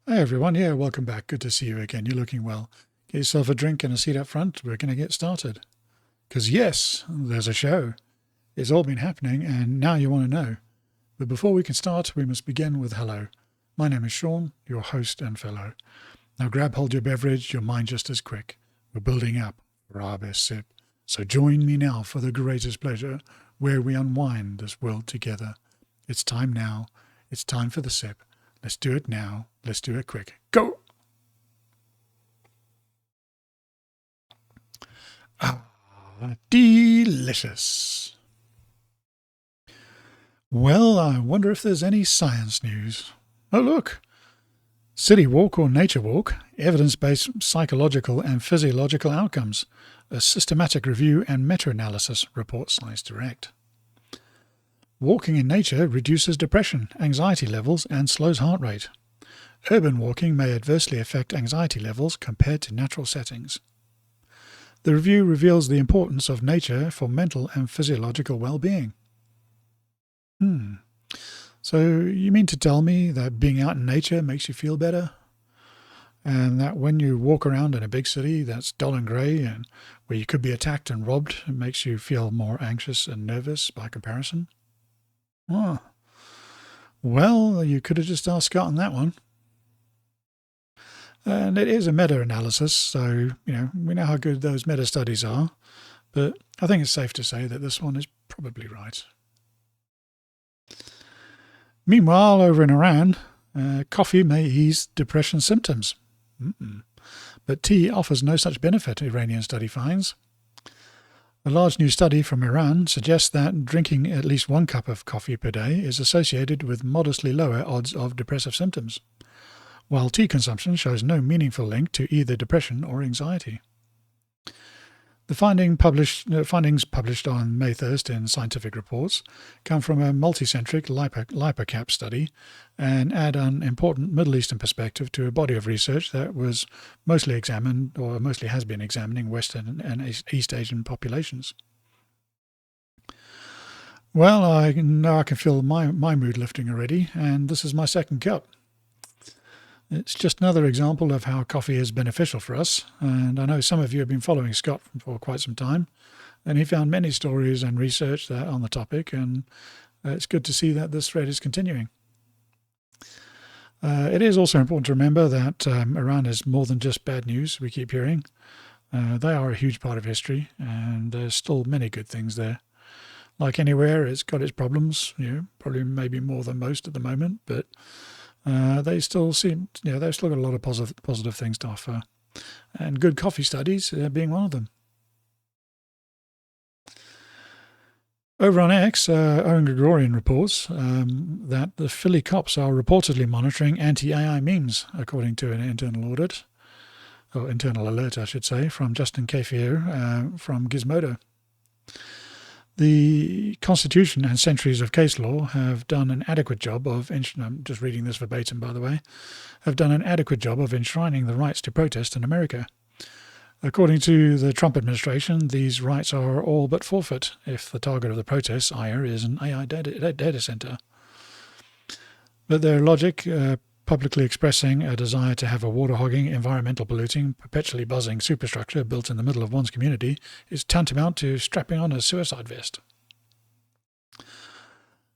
Hey everyone, yeah, welcome back. Good to see you again. You're looking well. Get yourself a drink and a seat up front. We're going to get started. Because, yes, there's a show. It's all been happening, and now you want to know. But before we can start, we must begin with hello. My name is Sean, your host and fellow. Now grab hold your beverage, your mind just as quick. We're building up for our best sip. So join me now for the greatest pleasure, where we unwind this world together. It's time now. It's time for the sip. Let's do it now. Let's do it quick. Go! Ah, delicious. Well, I wonder if there's any science news. Oh, look. City walk or nature walk, evidence-based psychological and physiological outcomes. A systematic review and meta-analysis, reports Science Direct. Walking in nature reduces depression, anxiety levels, and slows heart rate. Urban walking may adversely affect anxiety levels compared to natural settings. The review reveals the importance of nature for mental and physiological well-being. So you mean to tell me that being out in nature makes you feel better? And that when you walk around in a big city that's dull and grey and where you could be attacked and robbed, it makes you feel more anxious and nervous by comparison? Oh, well, you could have just asked Scott on that one. And it is a meta-analysis, so, we know how good those meta-studies are, but I think it's safe to say that this one is probably right. Meanwhile, over in Iran, coffee may ease depression symptoms. But tea offers no such benefit, Iranian study finds. A large new study from Iran suggests that drinking at least 1 cup of coffee per day is associated with modestly lower odds of depressive symptoms, while tea consumption shows no meaningful link to either depression or anxiety. The findings published on May 1st in Scientific Reports come from a multicentric lipocap study and add an important Middle Eastern perspective to a body of research that was mostly has been examining Western and East Asian populations. Well, I know I can feel my mood lifting already, and this is my second cup. It's just another example of how coffee is beneficial for us, and I know some of you have been following Scott for quite some time, and he found many stories and research on the topic, and it's good to see that this thread is continuing. It is also important to remember that Iran is more than just bad news we keep hearing. They are a huge part of history, and there's still many good things there. Like anywhere, it's got its problems, probably maybe more than most at the moment, but they still seem, they've still got a lot of positive things to offer, and good coffee studies being one of them. Over on X, Owen Gregorian reports that the Philly cops are reportedly monitoring anti-AI memes, according to an internal alert, I should say, from Justin Kafier from Gizmodo. The Constitution and centuries of case law have done an adequate job of, I'm just reading this verbatim by the way, have done an adequate job of enshrining the rights to protest in America. According to the Trump administration, these rights are all but forfeit if the target of the protests, Aya, is an AI data center. But their logic, publicly expressing a desire to have a water-hogging, environmental polluting, perpetually buzzing superstructure built in the middle of one's community, is tantamount to strapping on a suicide vest.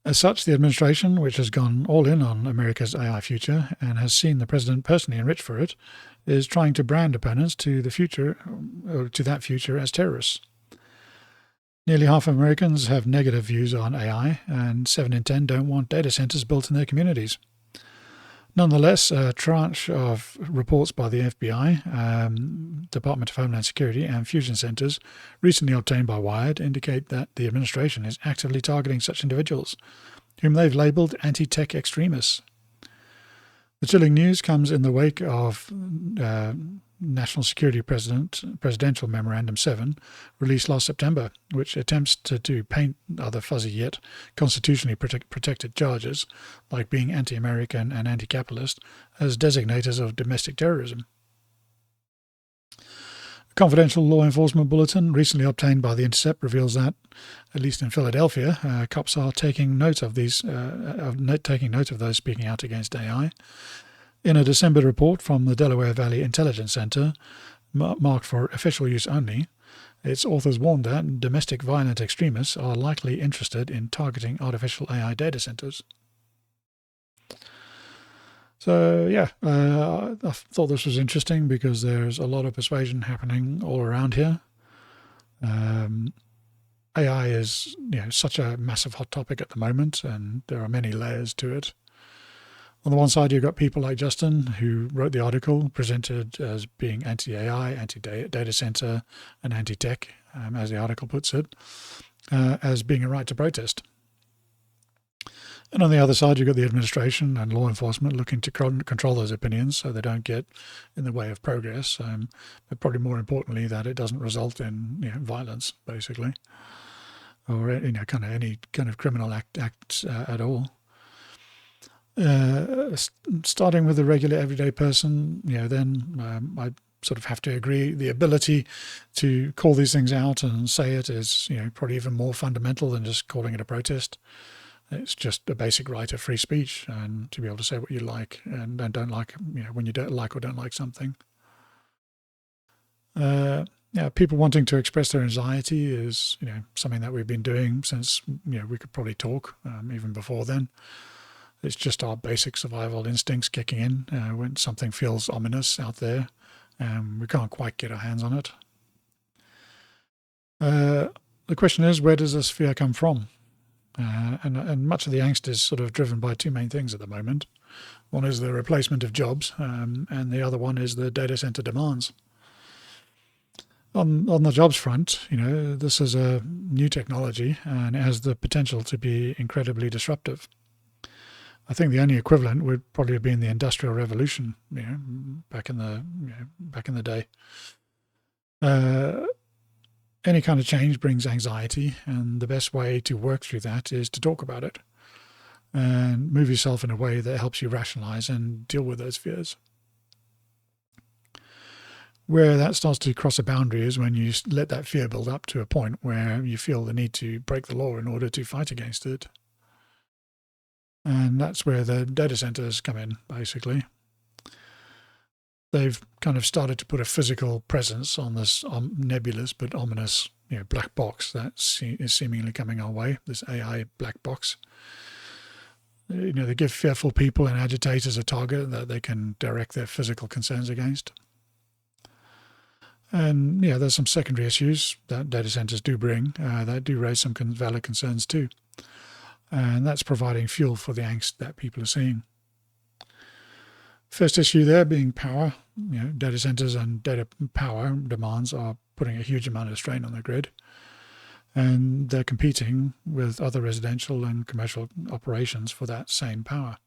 As such, the administration, which has gone all in on America's AI future and has seen the president personally enriched for it, is trying to brand opponents to that future as terrorists. Nearly half of Americans have negative views on AI, and 7 in 10 don't want data centers built in their communities. Nonetheless, a tranche of reports by the FBI, Department of Homeland Security, and fusion centers recently obtained by Wired indicate that the administration is actively targeting such individuals, whom they've labeled anti-tech extremists. The chilling news comes in the wake of National Security Presidential Memorandum 7, released last September, which attempts to paint other fuzzy yet constitutionally protected charges, like being anti-American and anti-capitalist, as designators of domestic terrorism. A confidential law enforcement bulletin recently obtained by The Intercept reveals that, at least in Philadelphia, cops are taking note of those speaking out against AI. In a December report from the Delaware Valley Intelligence Center, marked for official use only, its authors warned that domestic violent extremists are likely interested in targeting artificial AI data centers. So yeah, I thought this was interesting because there's a lot of persuasion happening all around here. AI is such a massive hot topic at the moment, and there are many layers to it. On the one side, you've got people like Justin, who wrote the article, presented as being anti-AI, anti-data center, and anti-tech, as the article puts it, as being a right to protest. And on the other side, you've got the administration and law enforcement looking to control those opinions so they don't get in the way of progress. But probably more importantly, that it doesn't result in violence, basically, or any kind of criminal act at all. Starting with the regular everyday person, then I sort of have to agree the ability to call these things out and say it is probably even more fundamental than just calling it a protest. It's just a basic right of free speech, and to be able to say what you like and don't like, when you don't like or don't like something. People wanting to express their anxiety is something that we've been doing since we could probably talk, even before then. It's just our basic survival instincts kicking in when something feels ominous out there and we can't quite get our hands on it. The question is, where does this fear come from? And much of the angst is sort of driven by two main things at the moment. One is the replacement of jobs, and the other one is the data center demands. On the jobs front, this is a new technology and it has the potential to be incredibly disruptive. I think the only equivalent would probably have been the Industrial Revolution, back in the day. Any kind of change brings anxiety, and the best way to work through that is to talk about it and move yourself in a way that helps you rationalize and deal with those fears. Where that starts to cross a boundary is when you let that fear build up to a point where you feel the need to break the law in order to fight against it. And that's where the data centers come in, basically. They've kind of started to put a physical presence on this nebulous but ominous black box that is seemingly coming our way, this AI black box. They give fearful people and agitators a target that they can direct their physical concerns against. And there's some secondary issues that data centers do bring that do raise some valid concerns too. And that's providing fuel for the angst that people are seeing. First issue there being power. Data centers and data power demands are putting a huge amount of strain on the grid. And they're competing with other residential and commercial operations for that same power.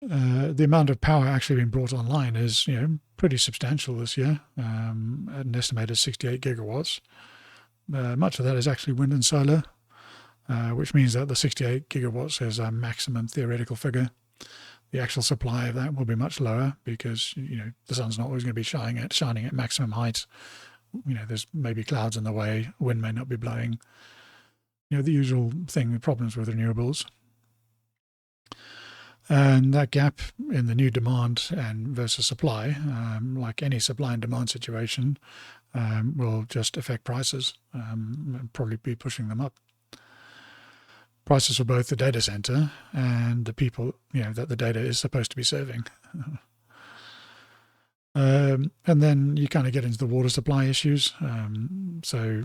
The amount of power actually being brought online is pretty substantial this year, at an estimated 68 gigawatts. Much of that is actually wind and solar, which means that the 68 gigawatts is a maximum theoretical figure. The actual supply of that will be much lower because the sun's not always going to be shining at maximum height. There's maybe clouds in the way, wind may not be blowing. The usual thing, the problems with renewables. And that gap in the new demand and versus supply, like any supply and demand situation, will just affect prices, and probably be pushing them up. Prices for both the data center and the people that the data is supposed to be serving. And then you kind of get into the water supply issues. So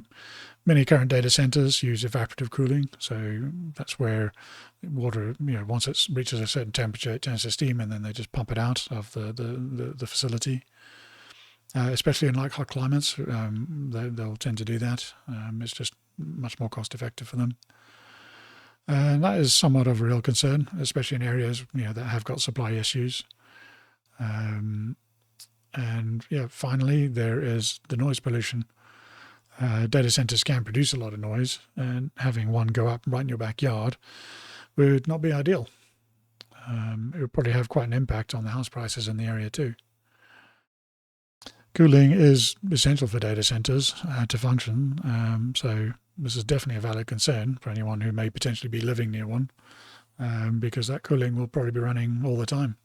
many current data centers use evaporative cooling. So that's where water, once it reaches a certain temperature, it turns to steam, and then they just pump it out of the facility. Especially in like hot climates, they'll tend to do that. It's just much more cost effective for them. And that is somewhat of a real concern, especially in areas that have got supply issues. And finally, there is the noise pollution. Data centers can produce a lot of noise, and having one go up right in your backyard would not be ideal. It would probably have quite an impact on the house prices in the area too. Cooling is essential for data centers to function, so this is definitely a valid concern for anyone who may potentially be living near one because that cooling will probably be running all the time.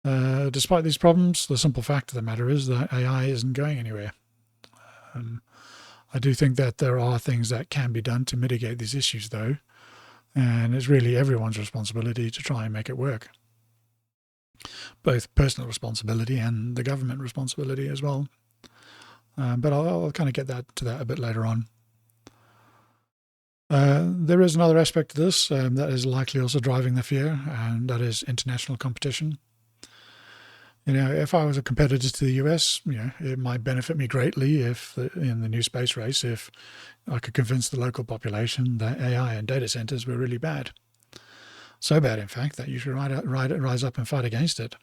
Despite these problems, the simple fact of the matter is that AI isn't going anywhere. I do think that there are things that can be done to mitigate these issues, though, and it's really everyone's responsibility to try and make it work. Both personal responsibility and the government responsibility as well. But I'll kind of get to that a bit later on. There is another aspect to this that is likely also driving the fear, and that is international competition. If I was a competitor to the US, it might benefit me greatly if in the new space race, if I could convince the local population that AI and data centers were really bad. So bad, in fact, that you should rise up and fight against it.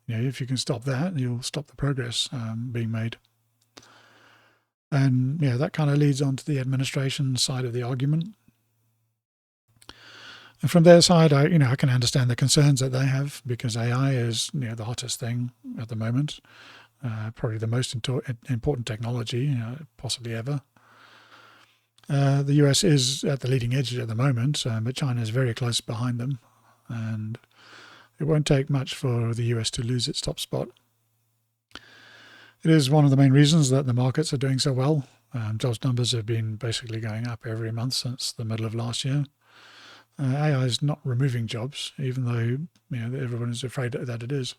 If you can stop that, you'll stop the progress being made. And that kind of leads on to the administration side of the argument. And from their side, I can understand the concerns that they have, because AI is the hottest thing at the moment, probably the most important technology possibly ever. The US is at the leading edge at the moment, but China is very close behind them, and it won't take much for the US to lose its top spot. It is one of the main reasons that the markets are doing so well. Jobs numbers have been basically going up every month since the middle of last year. AI is not removing jobs, even though everyone is afraid that it is.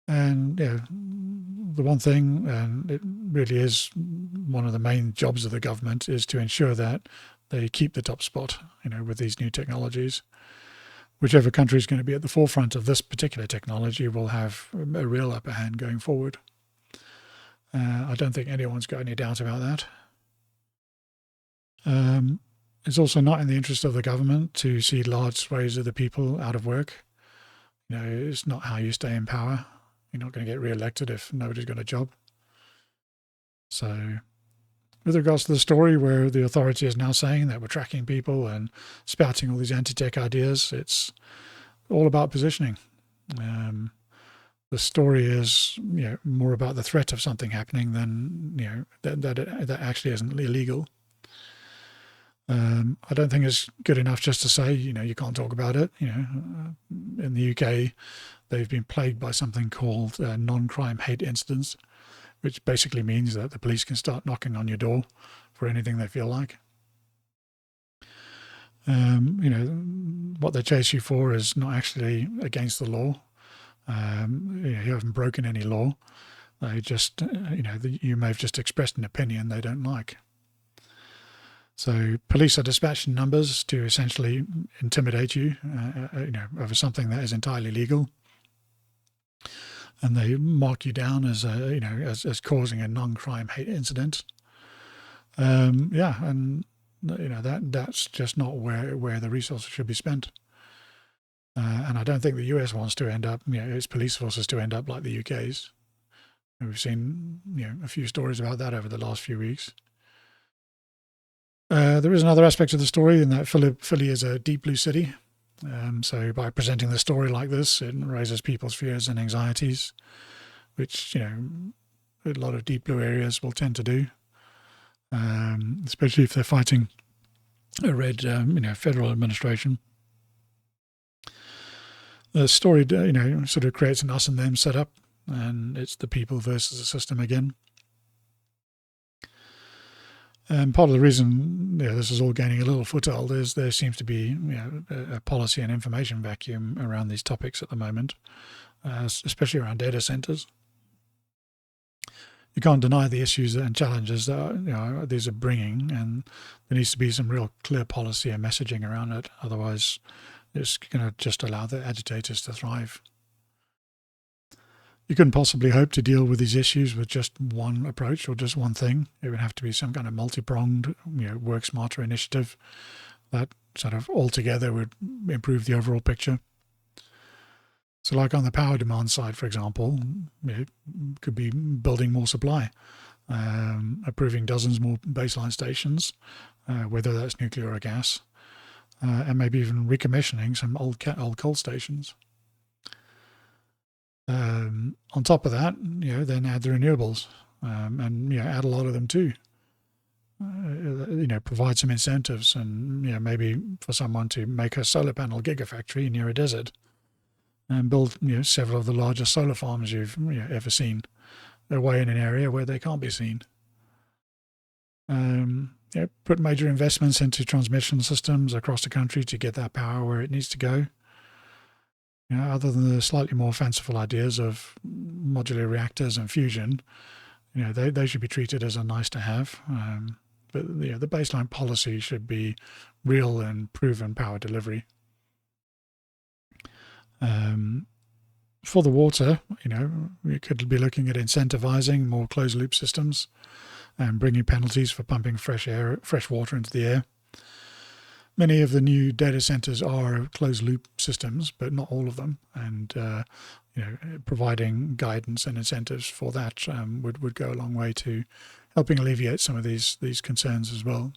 And the one thing, and it really is one of the main jobs of the government, is to ensure that they keep the top spot, with these new technologies. Whichever country is going to be at the forefront of this particular technology will have a real upper hand going forward. I don't think anyone's got any doubt about that. It's also not in the interest of the government to see large swathes of the people out of work. It's not how you stay in power. You're not going to get re-elected if nobody's got a job. So, with regards to the story where the authority is now saying that we're tracking people and spouting all these anti-tech ideas, it's all about positioning. The story is more about the threat of something happening than that actually isn't illegal. I don't think it's good enough just to say you can't talk about it. In the UK, they've been plagued by something called non-crime hate incidents, which basically means that the police can start knocking on your door for anything they feel like. What they chase you for is not actually against the law. You haven't broken any law. They just, you may have just expressed an opinion they don't like. So police are dispatching numbers to essentially intimidate you, over something that is entirely legal. And they mark you down as as causing a non-crime hate incident. And that's just not where the resources should be spent. And I don't think the US wants to end up, its police forces to end up like the UK's. We've seen a few stories about that over the last few weeks. There is another aspect of the story in that Philly is a deep blue city. So by presenting the story like this, it raises people's fears and anxieties, which, a lot of deep blue areas will tend to do, especially if they're fighting a red, federal administration. The story, sort of creates an us and them setup, and it's the people versus the system again. And part of the reason this is all gaining a little foothold is there seems to be a policy and information vacuum around these topics at the moment, especially around data centers. You can't deny the issues and challenges that these are bringing, and there needs to be some real clear policy and messaging around it. Otherwise, it's going to just allow the agitators to thrive. You couldn't possibly hope to deal with these issues with just one approach or just one thing. It would have to be some kind of multi-pronged, work smarter initiative that sort of altogether would improve the overall picture. So like on the power demand side, for example, it could be building more supply, approving dozens more baseline stations, whether that's nuclear or gas, and maybe even recommissioning some old coal stations. On top of that, then add the renewables, and add a lot of them too. provide some incentives, and maybe for someone to make a solar panel gigafactory near a desert and build several of the largest solar farms you've ever seen away in an area where they can't be seen. Put major investments into transmission systems across the country to get that power where it needs to go. Other than the slightly more fanciful ideas of modular reactors and fusion, they should be treated as a nice to have. But the baseline policy should be real and proven power delivery. For the water, we could be looking at incentivizing more closed loop systems and bringing penalties for pumping fresh water into the air. Many of the new data centers are closed loop systems, but not all of them. And providing guidance and incentives for that would go a long way to helping alleviate some of these concerns as well.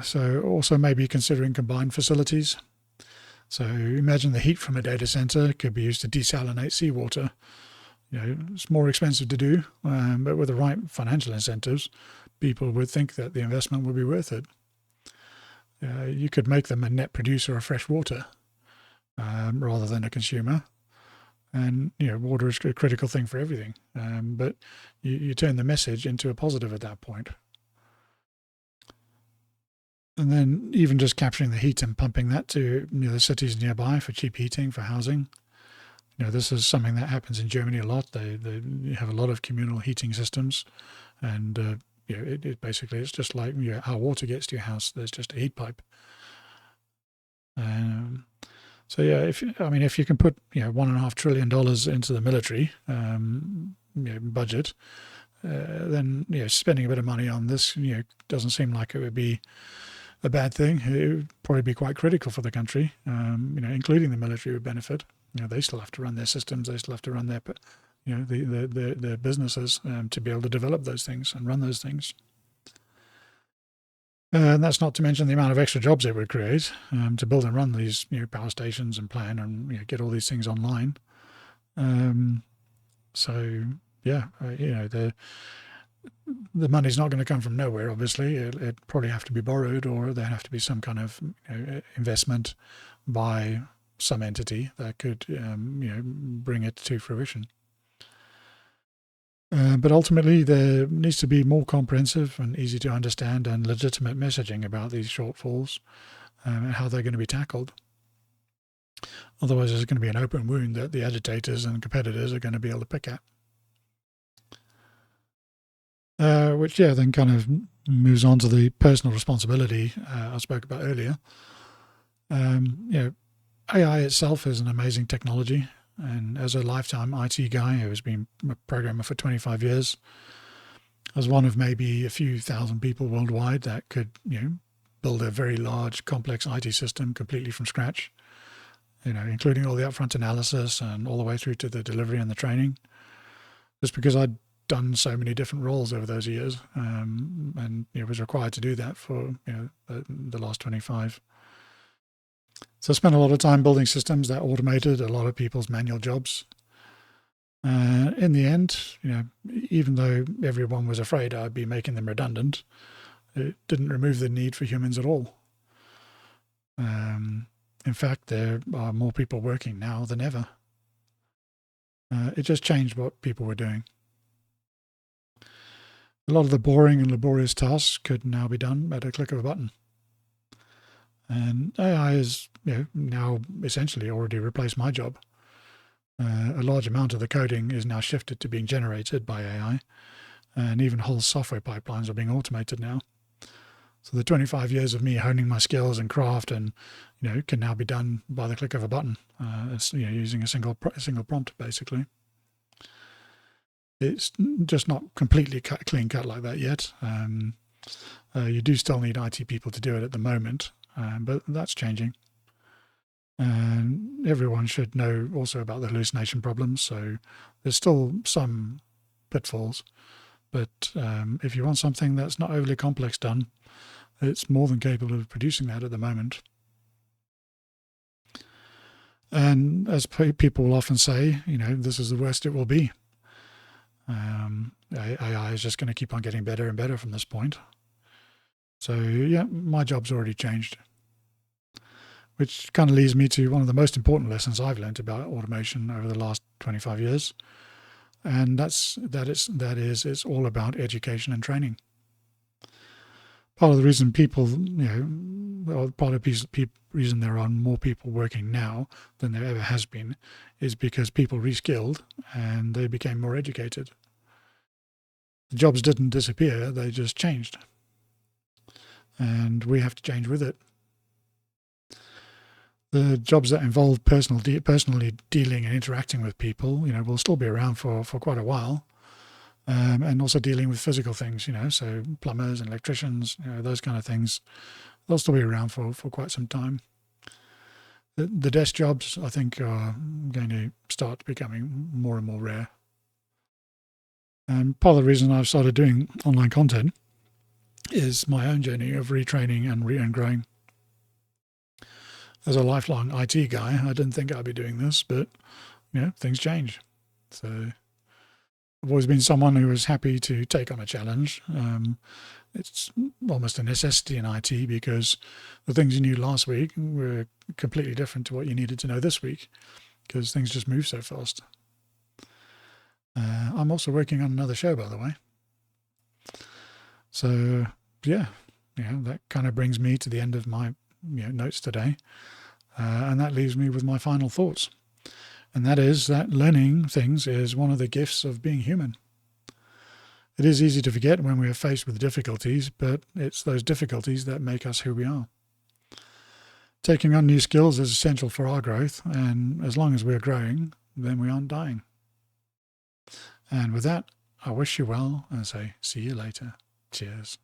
So also maybe considering combined facilities. So imagine the heat from a data center could be used to desalinate seawater. It's more expensive to do, but with the right financial incentives, people would think that the investment would be worth it. You could make them a net producer of fresh water rather than a consumer. And, water is a critical thing for everything. But you turn the message into a positive at that point. And then even just capturing the heat and pumping that to the cities nearby for cheap heating, for housing. This is something that happens in Germany a lot. They have a lot of communal heating systems, and it basically it's just like how water gets to your house. There's just a heat pipe. So if you can put $1.5 trillion into the military budget, then spending a bit of money on this doesn't seem like it would be a bad thing. It would probably be quite critical for the country. Including the military would benefit. They still have to run their systems. They still have to run their their businesses to be able to develop those things and run those things. And that's not to mention the amount of extra jobs it would create to build and run these power stations and plan and get all these things online. The money's not going to come from nowhere. Obviously, it probably have to be borrowed, or there have to be some kind of investment by some entity that could bring it to fruition. But ultimately, there needs to be more comprehensive and easy to understand and legitimate messaging about these shortfalls and how they're going to be tackled. Otherwise, there's going to be an open wound that the agitators and competitors are going to be able to pick at. Which then kind of moves on to the personal responsibility I spoke about earlier. AI itself is an amazing technology. And as a lifetime IT guy who has been a programmer for 25 years, as one of maybe a few thousand people worldwide that could, build a very large, complex IT system completely from scratch, including all the upfront analysis and all the way through to the delivery and the training, just because I'd done so many different roles over those years, and was required to do that for the last 25. So I spent a lot of time building systems that automated a lot of people's manual jobs. In the end, even though everyone was afraid I'd be making them redundant, it didn't remove the need for humans at all. In fact, there are more people working now than ever. It just changed what people were doing. A lot of the boring and laborious tasks could now be done at a click of a button. And AI is now essentially already replaced my job. A large amount of the coding is now shifted to being generated by AI, and even whole software pipelines are being automated now. So the 25 years of me honing my skills and craft and can now be done by the click of a button, using a single prompt basically. It's just not completely clean cut like that yet. You do still need IT people to do it at the moment. But that's changing. And everyone should know also about the hallucination problems. So there's still some pitfalls. But if you want something that's not overly complex done, it's more than capable of producing that at the moment. And as people will often say, this is the worst it will be. AI is just going to keep on getting better and better from this point. So yeah, my job's already changed, which kind of leads me to one of the most important lessons I've learned about automation over the last 25 years, and it's all about education and training. Part of the reason reason there are more people working now than there ever has been is because people reskilled and they became more educated. The jobs didn't disappear, they just changed. And we have to change with it. The jobs that involve personally dealing and interacting with people, will still be around for quite a while. And also dealing with physical things, so plumbers and electricians, those kind of things, they'll still be around for quite some time. The desk jobs, I think, are going to start becoming more and more rare. And part of the reason I've started doing online content is my own journey of retraining and growing. As a lifelong IT guy, I didn't think I'd be doing this, but things change. So I've always been someone who was happy to take on a challenge. It's almost a necessity in IT because the things you knew last week were completely different to what you needed to know this week because things just move so fast. I'm also working on another show, by the way. So yeah, that kind of brings me to the end of my notes today, and that leaves me with my final thoughts. And that is that learning things is one of the gifts of being human. It is easy to forget when we are faced with difficulties, but it's those difficulties that make us who we are. Taking on new skills is essential for our growth, and as long as we're growing, then we aren't dying. And with that, I wish you well and say see you later. Cheers.